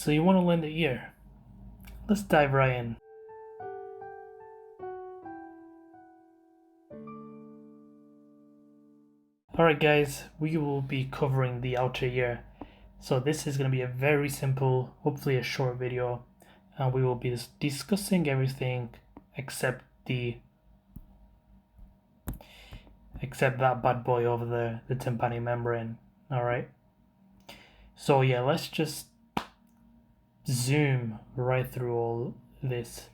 So you want to learn the ear. Let's dive right in. Alright guys, we will be covering the outer ear. So this is going to be a very simple, hopefully a short video, and we will be discussing everything except that bad boy over there, the tympanic membrane. Alright. So yeah, let's just zoom right through all this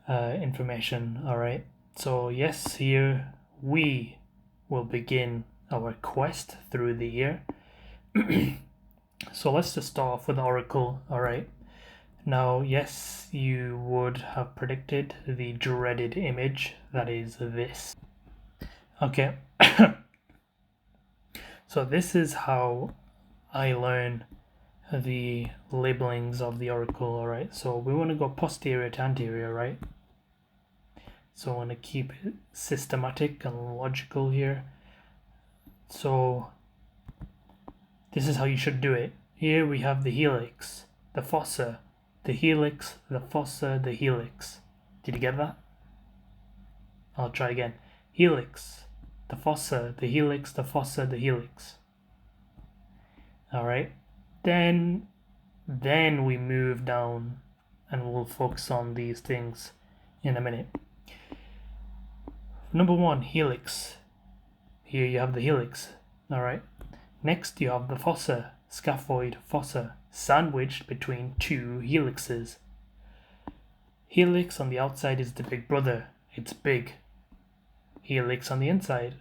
information. Alright. So yes, here we will begin our quest through the ear. So let's just start off with the oracle. Alright. Now, yes, you would have predicted the dreaded image that is this. Okay. So this is how I learn the labelings of the oracle. Alright, so we want to go posterior to anterior, right? So I want to keep it systematic and logical here. So this is how you should do it. Here we have the helix, the fossa, the helix, the fossa, the helix. Did you get that? I'll try again. Helix, the fossa, the helix, the fossa, the helix. Alright. Then we move down and we'll focus on these things in a minute. Number 1, helix. Here you have the helix. Alright. Next you have the fossa, scaphoid fossa, sandwiched between two helixes. Helix on the outside is the big brother. It's big. Helix on the inside,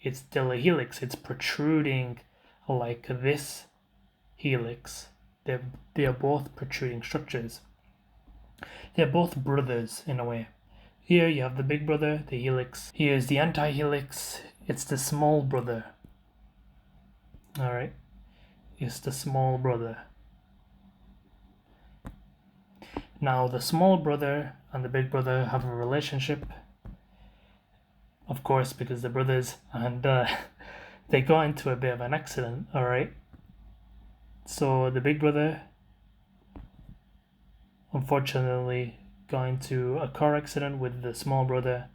it's still a helix. It's protruding like this helix. They are both protruding structures. They're both brothers in a way. Here you have the big brother, the helix. Here's the anti-helix. It's the small brother. Alright. It's the small brother. Now the small brother and the big brother have a relationship. Of course, because they're brothers, and they got into a bit of an accident, alright? So the big brother, unfortunately, got into a car accident with the small brother,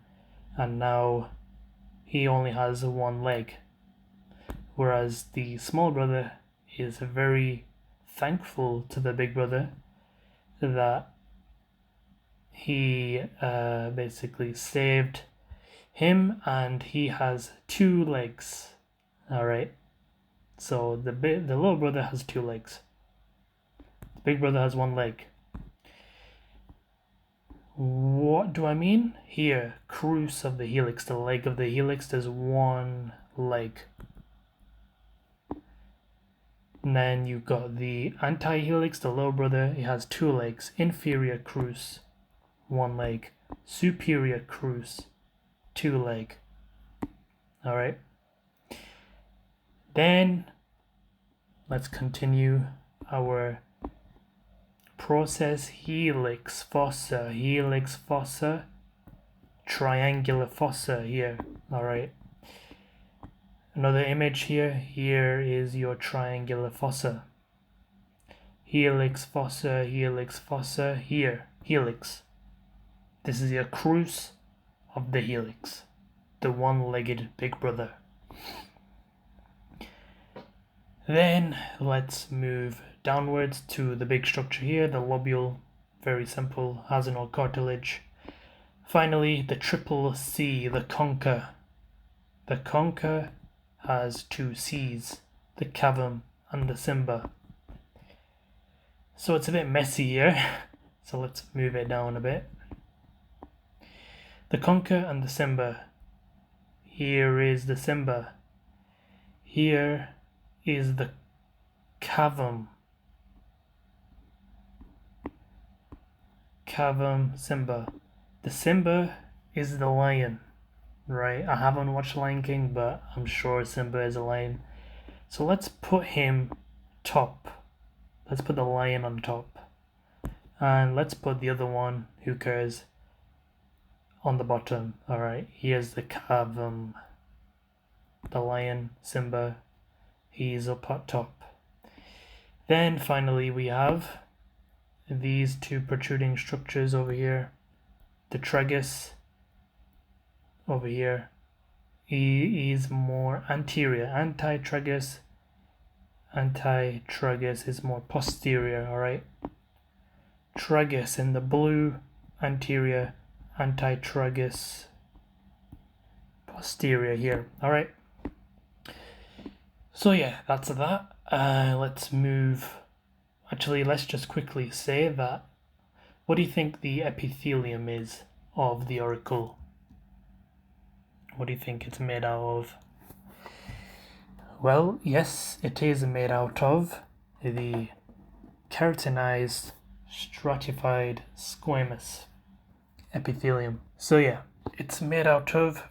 and now he only has one leg. Whereas the small brother is very thankful to the big brother that he basically saved him, and he has 2 legs. Alright. So the little brother has 2 legs. The big brother has 1 leg. What do I mean? Here, crus of the helix, the leg of the helix, there's 1 leg. And then you've got the anti-helix, the little brother, it has 2 legs. Inferior crus, 1 leg. Superior crus, 2 leg. Alright. Then let's continue our process. Helix, fossa, triangular fossa here. Alright. Another image here. Here is your triangular fossa. Helix, fossa, here. Helix. This is your crus of the helix, the 1-legged big brother. Then let's move downwards to the big structure here, the lobule. Very simple, has no cartilage. Finally, the triple C, the concha. The concha has 2 C's, the cavum and the cymba. So it's a bit messy here, so let's move it down a bit. The concha and the cymba. Here is the cymba. Here is the cavum. Cavum, cymba. The cymba is the lion, right? I haven't watched Lion King, but I'm sure Simba is a lion. So let's put him top. Let's put the lion on top. And let's put the other one, who cares, on the bottom. Alright, here's the cavum. The lion, Simba, he's up at top. Then finally we have these two protruding structures over here, the tragus over here, is more anterior. Antitragus is more posterior, alright? Tragus in the blue, anterior, antitragus posterior here, alright? So yeah, that's that. Let's move. Actually, let's just quickly say that. What do you think the epithelium is of the auricle? What do you think it's made out of? Well, yes, it is made out of the keratinized stratified squamous epithelium. So yeah, it's made out of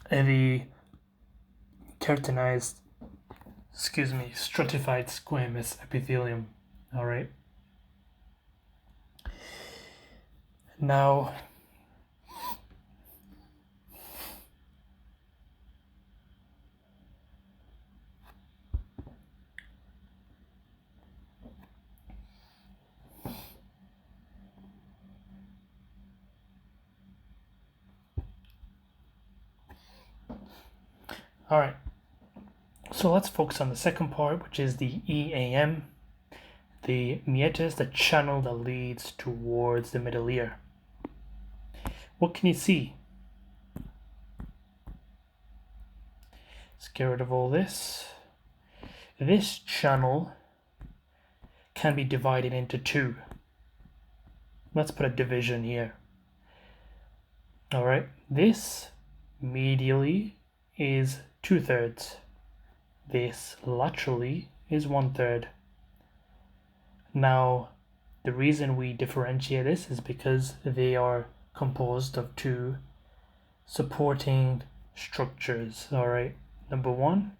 the keratinized, stratified squamous epithelium. Alright. Now, alright, so let's focus on the second part, which is the EAM, the meatus, the channel that leads towards the middle ear. What can you see? Let's get rid of all this. This channel can be divided into two. Let's put a division here. Alright, this medially is 2/3. This laterally is 1/3. Now, the reason we differentiate this is because they are composed of two supporting structures. Alright, number one,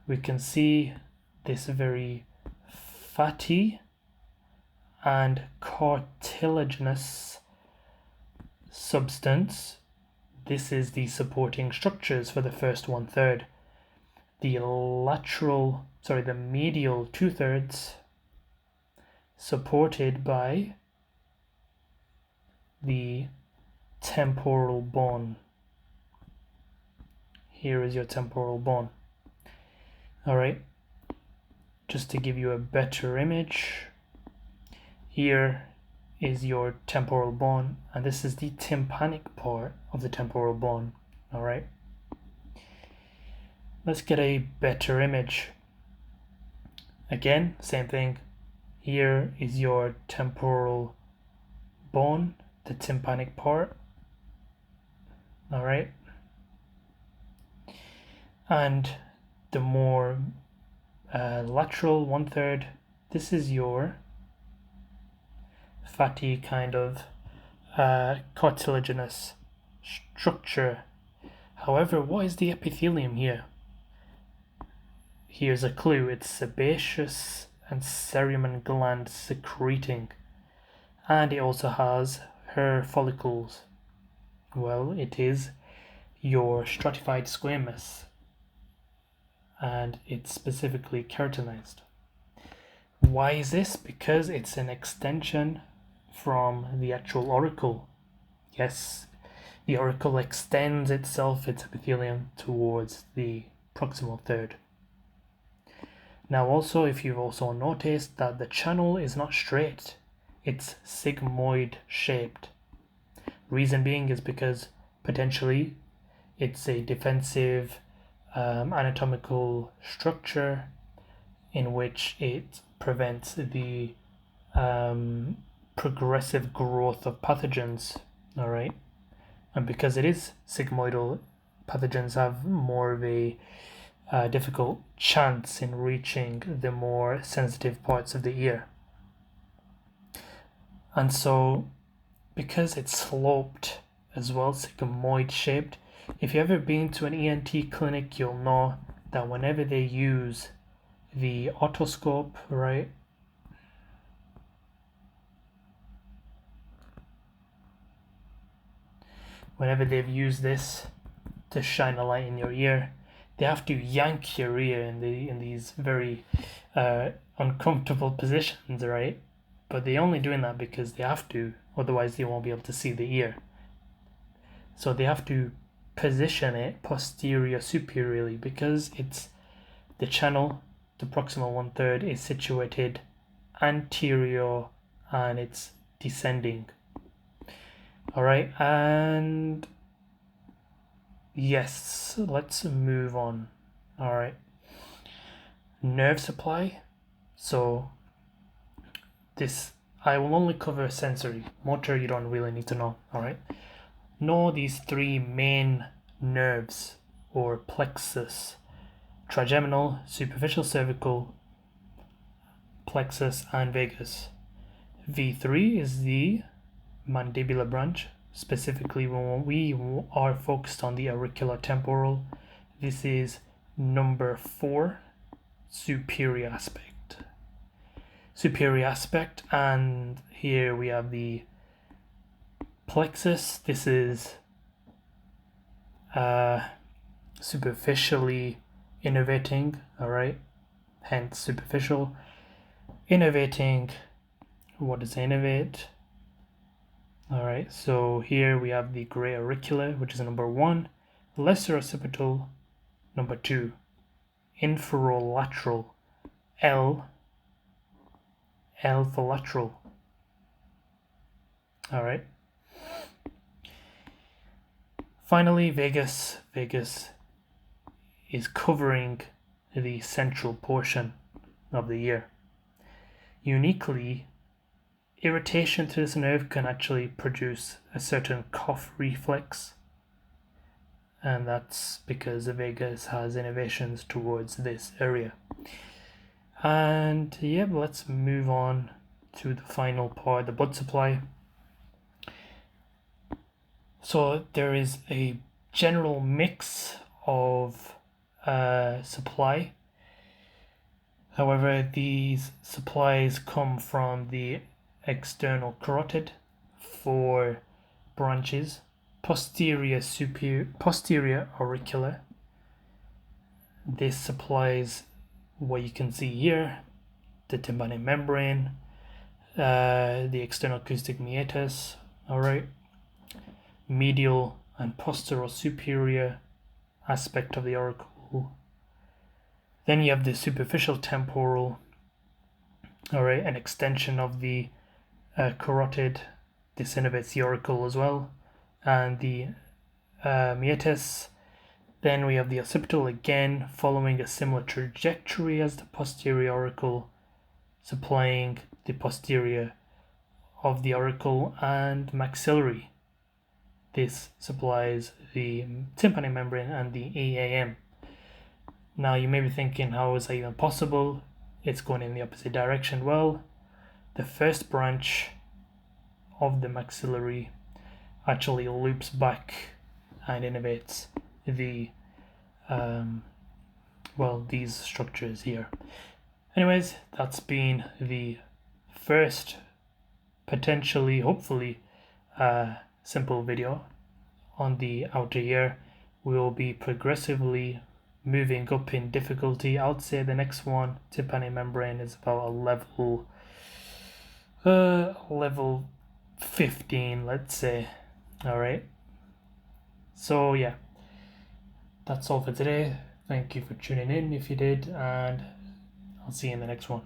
we can see this very fatty and cartilaginous substance. This is the supporting structures for the first 1/3. The medial 2/3 supported by the temporal bone. Here is your temporal bone. Alright, just to give you a better image, here is your temporal bone, and this is the tympanic part of the temporal bone. Alright, let's get a better image. Again, same thing. Here is your temporal bone, the tympanic part. Alright, and the more lateral 1/3, this is your fatty kind of cartilaginous structure. However, what is the epithelium here? Here's a clue. It's sebaceous and cerumen gland secreting, and it also has hair follicles. Well, it is your stratified squamous, and it's specifically keratinized. Why is this? Because it's an extension from the actual auricle. Yes, the auricle extends itself, its epithelium, towards the proximal third. Now also, if you've also noticed that the channel is not straight, it's sigmoid shaped. Reason being is because potentially it's a defensive anatomical structure in which it prevents the progressive growth of pathogens. Alright, and because it is sigmoidal, pathogens have more of a difficult chance in reaching the more sensitive parts of the ear. And so, because it's sloped as well, sigmoid shaped, if you've ever been to an ENT clinic, you'll know that whenever they use the otoscope, right, whenever they've used this to shine a light in your ear, they have to yank your ear in these very uncomfortable positions, right? But they're only doing that because they have to, otherwise they won't be able to see the ear. So they have to position it posterior superiorly because it's the channel, the proximal 1/3 is situated anterior and it's descending. All right, and yes, let's move on. All right, nerve supply. So this, I will only cover sensory. Motor you don't really need to know. All right, know these three main nerves or plexus: trigeminal, superficial cervical plexus, and vagus. V3 is the mandibular branch. Specifically, when we are focused on the auriculotemporal, this is number 4, superior aspect. Superior aspect, and here we have the plexus. This is superficially innervating, all right, hence superficial. Innervating, what does innervate? All right, so here we have the gray auricular, which is number 1, lesser occipital, number 2, inferolateral, L for lateral. All right. Finally, vagus. Vagus is covering the central portion of the ear. Uniquely, irritation to this nerve can actually produce a certain cough reflex, and that's because the vagus has innervations towards this area. And yeah, let's move on to the final part, the blood supply. So there is a general mix of supply. However, these supplies come from the external carotid, 4 branches, posterior auricular. This supplies what you can see here: the tympanic membrane, the external acoustic meatus, all right, medial and posterior superior aspect of the auricle. Then you have the superficial temporal, all right, an extension of the carotid. This innervates the auricle as well, and the meatus. Then we have the occipital, again following a similar trajectory as the posterior auricle, supplying the posterior of the auricle, and maxillary. This supplies the tympanic membrane and the EAM. Now you may be thinking, how is that even possible? It's going in the opposite direction. Well, the first branch of the maxillary actually loops back and innervates the these structures here. Anyways, that's been the first, potentially, hopefully, simple video on the outer ear. We will be progressively moving up in difficulty. I would say the next one, tympanic membrane, is about a level 15, let's say. All right. So yeah, that's all for today. Thank you for tuning in if you did, and I'll see you in the next one.